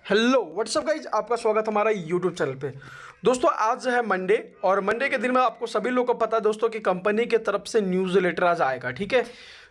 Hello what's up guys, आपका स्वागत हमारा यूट्यूब चैनल पे। दोस्तों आज है मंडे और मंडे के दिन में आपको सभी लोगों को पता है दोस्तों कि कंपनी के तरफ से न्यूज़ लेटर आज आएगा। ठीक है,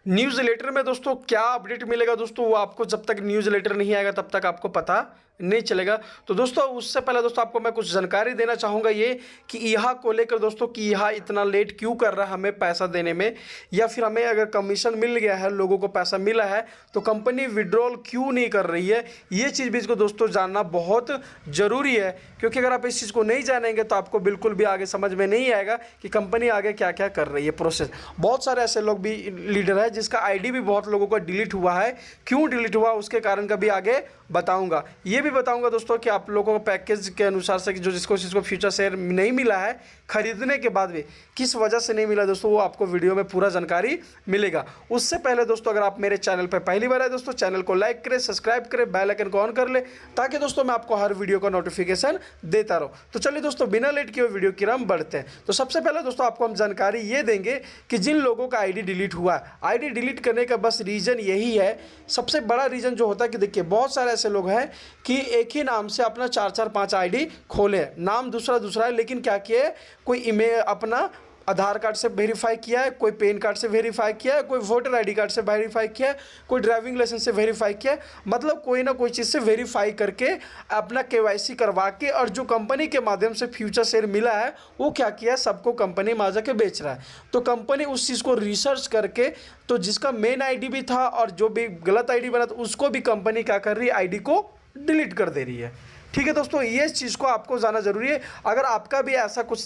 न्यूज़ लेटर में दोस्तों क्या अपडेट मिलेगा दोस्तों, वो आपको जब तक न्यूज़ लेटर नहीं आएगा तब तक आपको पता नहीं चलेगा। तो दोस्तों उससे पहले दोस्तों आपको मैं कुछ जानकारी देना चाहूँगा ये कि ईहा को लेकर दोस्तों कि ईहा इतना लेट क्यों कर रहा है हमें पैसा देने में, या फिर हमें अगर कमीशन मिल गया है, लोगों को पैसा मिला है तो कंपनी विड्रॉल क्यों नहीं कर रही है। ये चीज़ भी इसको दोस्तों जानना बहुत ज़रूरी है, क्योंकि अगर आप इस चीज़ को नहीं जानेंगे तो आपको बिल्कुल भी आगे समझ में नहीं आएगा कि कंपनी आगे क्या क्या कर रही है प्रोसेस। बहुत सारे ऐसे लोग भी लीडर है जिसका आईडी भी बहुत लोगों का डिलीट हुआ है, क्यों डिलीट हुआ उसके कारण का भी आगे बताऊंगा। ये भी बताऊंगा दोस्तों कि आप लोगों को पैकेज के अनुसार से जो जिसको फ्यूचर शेयर नहीं मिला है खरीदने के बाद भी किस वजह से नहीं मिला दोस्तों, वो आपको वीडियो में पूरा जानकारी मिलेगा। उससे पहले दोस्तों अगर आप मेरे चैनल पर पहली बार आए दोस्तों, चैनल को लाइक करें, सब्सक्राइब करें, बेल आइकन को ऑन कर ले ताकि दोस्तों मैं आपको हर वीडियो का नोटिफिकेशन देता रहूं। तो चलिए दोस्तों बिना लेट किए वीडियो की हम बढ़ते हैं। तो सबसे पहले दोस्तों आपको हम जानकारी ये देंगे कि जिन लोगों का आईडी डिलीट हुआ, आईडी डिलीट करने का बस रीज़न यही है, सबसे बड़ा रीज़न जो होता है कि देखिए बहुत सारे ऐसे लोग हैं कि एक ही नाम से अपना 4-4-5 आईडी खोले, नाम दूसरा दूसरा है, लेकिन क्या किए, कोई ईमेल अपना आधार कार्ड से वेरीफाई किया है, कोई पैन कार्ड से वेरीफाई किया है, कोई वोटर आईडी कार्ड से वेरीफाई किया है, कोई ड्राइविंग लाइसेंस से वेरीफाई किया है, मतलब कोई ना कोई चीज़ से वेरीफाई करके अपना केवाईसी करवा के, और जो कंपनी के माध्यम से फ्यूचर शेयर मिला है वो क्या किया, सबको कंपनी में जाके बेच रहा है। तो कंपनी उस चीज़ को रिसर्च करके, तो जिसका मेन आईडी भी था और जो भी गलत आईडी बना था उसको भी कंपनी क्या कर रही है, आईडी को डिलीट कर दे रही है। ठीक है दोस्तों, ये चीज़ को आपको जानना जरूरी है। अगर आपका भी ऐसा कुछ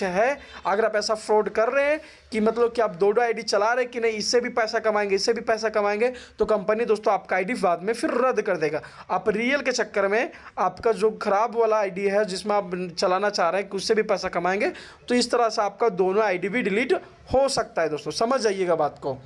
है, अगर आप ऐसा फ्रॉड कर रहे हैं कि मतलब कि आप दो आईडी चला रहे हैं कि नहीं इससे भी पैसा कमाएंगे, इससे भी पैसा कमाएंगे, तो कंपनी दोस्तों आपका आईडी बाद में फिर रद्द कर देगा। आप रियल के चक्कर में आपका जो खराब वाला आईडी है जिसमें आप चलाना चाह रहे हैं कि उससे भी पैसा कमाएंगे, तो इस तरह से आपका दोनों आईडी भी डिलीट हो सकता है। दोस्तों समझ जाइएगा बात को,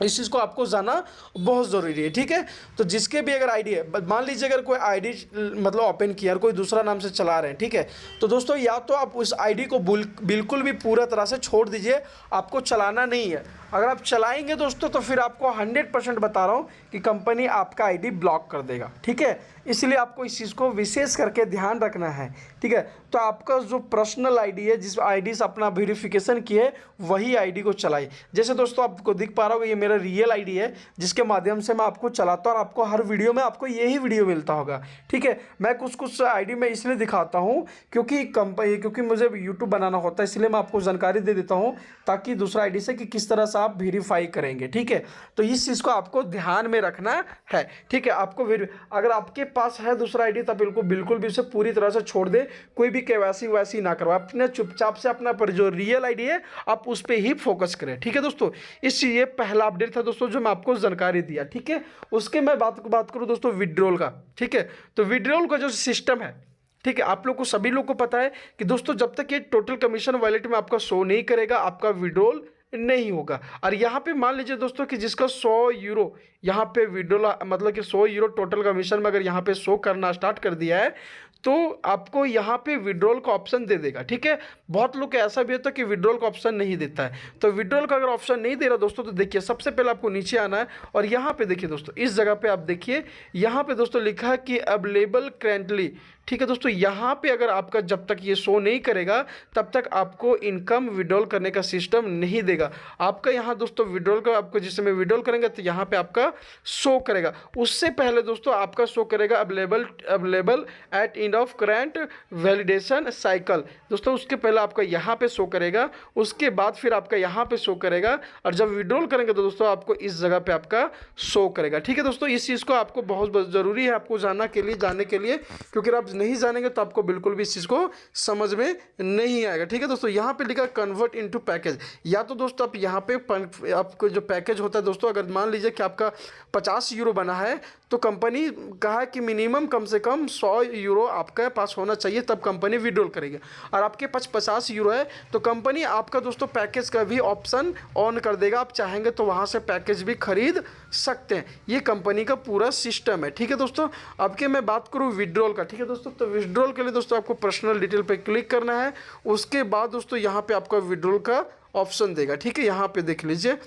इस चीज़ को आपको जानना बहुत ज़रूरी है। ठीक है, तो जिसके भी अगर आईडी है, मान लीजिए अगर कोई आईडी मतलब ओपन किया और कोई दूसरा नाम से चला रहे हैं, ठीक है, तो दोस्तों या तो आप उस आईडी को बिल्कुल भी पूरा तरह से छोड़ दीजिए, आपको चलाना नहीं है। अगर आप चलाएंगे दोस्तों तो फिर आपको 100% बता रहा हूँ कि कंपनी आपका आईडी ब्लॉक कर देगा। ठीक है, इसलिए आपको इस चीज़ को विशेष करके ध्यान रखना है। ठीक है, तो आपका जो पर्सनल आईडी है, जिस आईडी से अपना वेरिफिकेशन किए वही आईडी को चलाइए। जैसे दोस्तों आपको दिख पा रहा होगा, ये मेरा रियल आईडी है जिसके माध्यम से मैं आपको चलाता हूँ और आपको हर वीडियो में आपको यही वीडियो मिलता होगा। ठीक है, मैं कुछ आईडी में इसलिए दिखाता हूँ क्योंकि मुझे यूट्यूब बनाना होता है, इसलिए मैं आपको जानकारी दे देता हूँ ताकि दूसरा आईडी से कि किस तरह से आप वेरीफाई करेंगे। ठीक है, तो इस चीज़ को आपको ध्यान में रखना है। ठीक है, आपको अगर आपके पास है दूसरा आईडी तब बिल्कुल भी उसे पूरी तरह से छोड़ दे, कोई भी केवाईसी वैसी ना करवा, अपने चुपचाप से अपना पर जो रियल आईडी है आप उस पर ही फोकस करें। ठीक है दोस्तों, ये पहला अपडेट था दोस्तों जो मैं आपको जानकारी दिया। ठीक है, उसके मैं बात करूँ दोस्तों विड्रॉल का। ठीक है, तो विड्रॉल का जो सिस्टम है, ठीक है, आप लोग को सभी लोग को पता है कि दोस्तों जब तक ये टोटल कमीशन वॉलेट में आपका शो नहीं करेगा आपका विड्रॉल नहीं होगा। और यहाँ पे मान लीजिए दोस्तों कि जिसका 100 यूरो यहाँ पे विड्रॉल मतलब कि 100 यूरो टोटल कमीशन में अगर यहाँ पे शो करना स्टार्ट कर दिया है तो आपको यहाँ पे विड्रॉल का ऑप्शन दे देगा। ठीक है, बहुत लोग ऐसा भी होता है कि विड्रॉल का ऑप्शन नहीं देता है, तो विड्रॉल का अगर ऑप्शन नहीं दे रहा दोस्तों तो देखिए सबसे पहले आपको नीचे आना है और यहाँ पे देखिए दोस्तों, इस जगह पे आप देखिए, यहाँ पे दोस्तों लिखा है कि अवेलेबल करेंटली। ठीक है दोस्तों, यहाँ पे अगर आपका जब तक ये शो नहीं करेगा तब तक आपको इनकम विड्रॉल करने का सिस्टम नहीं देगा। आपका यहाँ दोस्तों विड्रॉल का आपको जिस समय विड्रॉल करेंगे तो यहाँ पे आपका शो करेगा। उससे पहले दोस्तों आपका शो करेगा available at end of current validation cycle. दोस्तों उसके पहले आपका यहाँ पे शो करेगा, उसके बाद फिर आपका यहाँ पे शो करेगा, और जब विड्रॉल करेंगे तो दोस्तों आपको इस जगह पे आपका शो करेगा। ठीक है दोस्तों, इस चीज़ को आपको बहुत ज़रूरी है आपको जानने के लिए, क्योंकि आप नहीं जानेंगे तो आपको बिल्कुल भी इस चीज़ को समझ में नहीं आएगा। ठीक है दोस्तों, यहाँ पे लिखा कन्वर्ट इनटू पैकेज, या तो दोस्तों आप यहाँ पे आपको जो पैकेज होता है दोस्तों, अगर मान लीजिए कि आपका 50 यूरो बना है तो कंपनी कहा कि मिनिमम कम से कम 100 यूरो आपके पास होना चाहिए तब कंपनी विड्रॉल करेगी। और आपके पास 50 यूरो है तो कंपनी आपका दोस्तों पैकेज का भी ऑप्शन ऑन कर देगा, आप चाहेंगे तो वहाँ से पैकेज भी खरीद सकते हैं। ये कंपनी का पूरा सिस्टम है। ठीक है दोस्तों, अब के मैं बात करूँ विड्रॉल का। ठीक है दोस्तों, तो विड्रॉल के लिए दोस्तों आपको पर्सनल डिटेल पे क्लिक करना है, उसके बाद दोस्तों यहाँ पे आपका विड्रॉल का ऑप्शन देगा। ठीक है, यहाँ पे देख लीजिए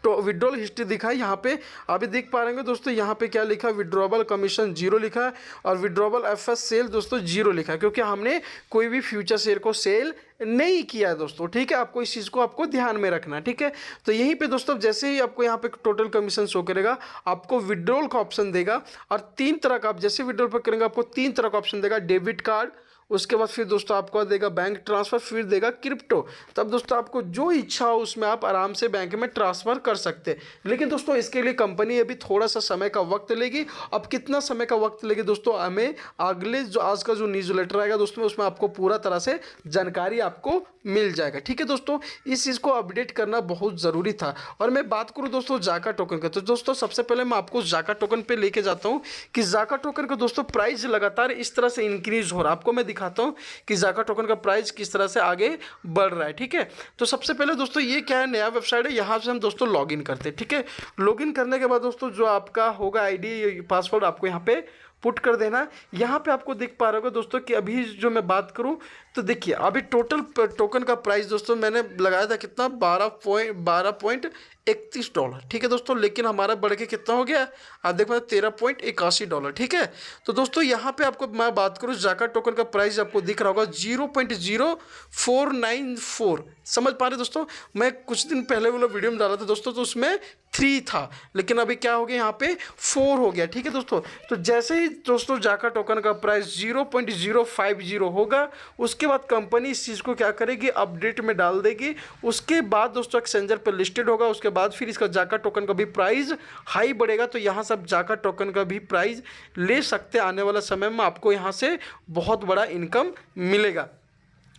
तो विड्रॉल हिस्ट्री दिखा है यहाँ पे अभी देख पा रहे हैं दोस्तों। यहाँ पे क्या लिखा है, विड्रॉबल कमीशन 0 लिखा है और विड्रॉबल एफएस सेल दोस्तों 0 लिखा है, क्योंकि हमने कोई भी फ्यूचर शेयर को सेल नहीं किया है दोस्तों। ठीक है, आपको इस चीज़ को आपको ध्यान में रखना है। ठीक है, तो यहीं पे दोस्तों जैसे ही आपको यहाँ पे टोटल कमीशन शो करेगा, आपको विड्रॉल का ऑप्शन देगा और 3 तरह का, आप जैसे विड्रॉल पर करेंगे आपको 3 तरह का ऑप्शन देगा, डेबिट कार्ड, उसके बाद फिर दोस्तों आपको देगा बैंक ट्रांसफ़र, फिर देगा क्रिप्टो। तब दोस्तों आपको जो इच्छा हो उसमें आप आराम से बैंक में ट्रांसफ़र कर सकते हैं। लेकिन दोस्तों इसके लिए कंपनी अभी थोड़ा सा समय का वक्त लेगी। अब कितना समय का वक्त लेगी दोस्तों, हमें अगले जो आज का जो न्यूज़लेटर आएगा दोस्तों उसमें आपको पूरा तरह से जानकारी आपको मिल जाएगा। ठीक है दोस्तों, इस चीज़ को अपडेट करना बहुत ज़रूरी था। और मैं बात करूँ दोस्तों जाका टोकन का, तो दोस्तों सबसे पहले मैं आपको जाका टोकन पे लेके जाता हूँ कि जाका टोकन का दोस्तों प्राइस लगातार इस तरह से इंक्रीज हो रहा है। आपको मैं दिखाता हूँ कि जाका टोकन का प्राइस किस तरह से आगे बढ़ रहा है। ठीक है, तो सबसे पहले दोस्तों ये क्या है, नया वेबसाइट है, यहाँ से हम दोस्तों लॉगिन करते हैं। ठीक है, लॉगिन करने के बाद दोस्तों जो आपका होगा आईडी पासवर्ड आपको यहाँ पे पुट कर देना। यहाँ पे आपको दिख पा रहा होगा दोस्तों कि अभी जो मैं बात करूँ तो देखिए अभी टोटल टोकन का प्राइस दोस्तों मैंने लगाया था कितना, $12.31। ठीक है दोस्तों, लेकिन हमारा बढ़ के कितना हो गया, आप देख पाए $13.81। ठीक है, तो दोस्तों यहाँ पे आपको मैं बात करूँ जाका टोकन का प्राइस आपको दिख रहा होगा 0.0494। समझ पा रहे दोस्तों, मैं कुछ दिन पहले वाला वीडियो में डाला था दोस्तों तो उसमें 3 था, लेकिन अभी क्या हो गया यहाँ पे 4 हो गया। ठीक है दोस्तों, तो जैसे ही दोस्तों जाका टोकन का प्राइस 0.050 होगा, उसके बाद कंपनी इस चीज़ को क्या करेगी, अपडेट में डाल देगी। उसके बाद दोस्तों एक्सचेंजर पर लिस्टेड होगा, उसके बाद फिर इसका जाका टोकन का भी प्राइस हाई बढ़ेगा। तो यहाँ से आप जाका टोकन का भी प्राइस ले सकते हैं। आने वाला समय में आपको यहाँ से बहुत बड़ा इनकम मिलेगा।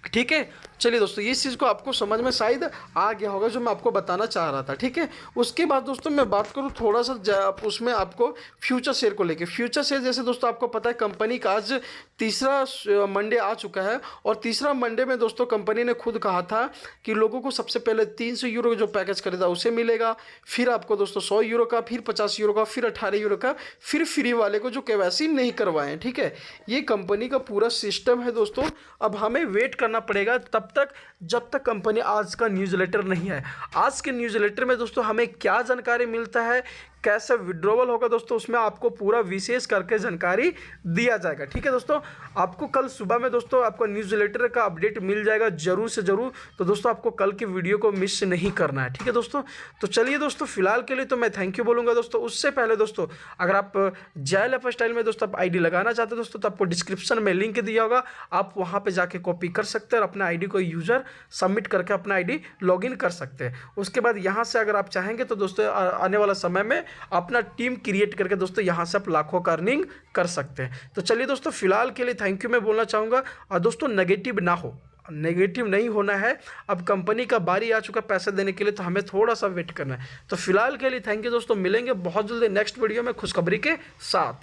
ठीक है, चलिए दोस्तों इस चीज़ को आपको समझ में शायद आ गया होगा जो मैं आपको बताना चाह रहा था। ठीक है, उसके बाद दोस्तों मैं बात करूँ थोड़ा सा उसमें आपको फ्यूचर शेयर को लेके। फ्यूचर शेयर जैसे दोस्तों आपको पता है कंपनी का आज तीसरा मंडे आ चुका है और तीसरा मंडे में दोस्तों कंपनी ने खुद कहा था कि लोगों को सबसे पहले 300 यूरो जो पैकेज खरीदा उसे मिलेगा, फिर आपको दोस्तों 100 यूरो का, फिर 50 यूरो का, फिर 18 यूरो का, फिर फ्री वाले को जो केवाईसी नहीं करवाएं। ठीक है, ये कंपनी का पूरा सिस्टम है दोस्तों। अब हमें वेट करना पड़ेगा तब तक जब तक कंपनी आज का न्यूज़लेटर नहीं है। आज के न्यूज़लेटर में दोस्तों हमें क्या जानकारी मिलता है, कैसे विड्रॉवल होगा दोस्तों, उसमें आपको पूरा विशेष करके जानकारी दिया जाएगा। ठीक है दोस्तों, आपको कल सुबह में दोस्तों आपको न्यूज़लेटर का अपडेट मिल जाएगा जरूर से ज़रूर। तो दोस्तों आपको कल की वीडियो को मिस नहीं करना है। ठीक है दोस्तों, तो चलिए दोस्तों फिलहाल के लिए तो मैं थैंक यू बोलूँगा दोस्तों। उससे पहले दोस्तों अगर आप जय लाइफस्टाइल में दोस्तों आप ID लगाना चाहते हो दोस्तों तो आपको डिस्क्रिप्शन में लिंक दिया होगा, आप वहाँ पर जाके कॉपी कर सकते हैं और अपना ID को यूज़र सबमिट करके अपना ID लॉगिन कर सकते हैं। उसके बाद यहाँ से अगर आप चाहेंगे तो दोस्तों आने वाला समय में अपना टीम क्रिएट करके दोस्तों यहाँ से आप लाखों का अर्निंग कर सकते हैं। तो चलिए दोस्तों फिलहाल के लिए थैंक यू मैं बोलना चाहूँगा। और दोस्तों नेगेटिव ना हो, नेगेटिव नहीं होना है। अब कंपनी का बारी आ चुका पैसे देने के लिए, तो हमें थोड़ा सा वेट करना है। तो फिलहाल के लिए थैंक यू दोस्तों, मिलेंगे बहुत जल्दी नेक्स्ट वीडियो में खुशखबरी के साथ।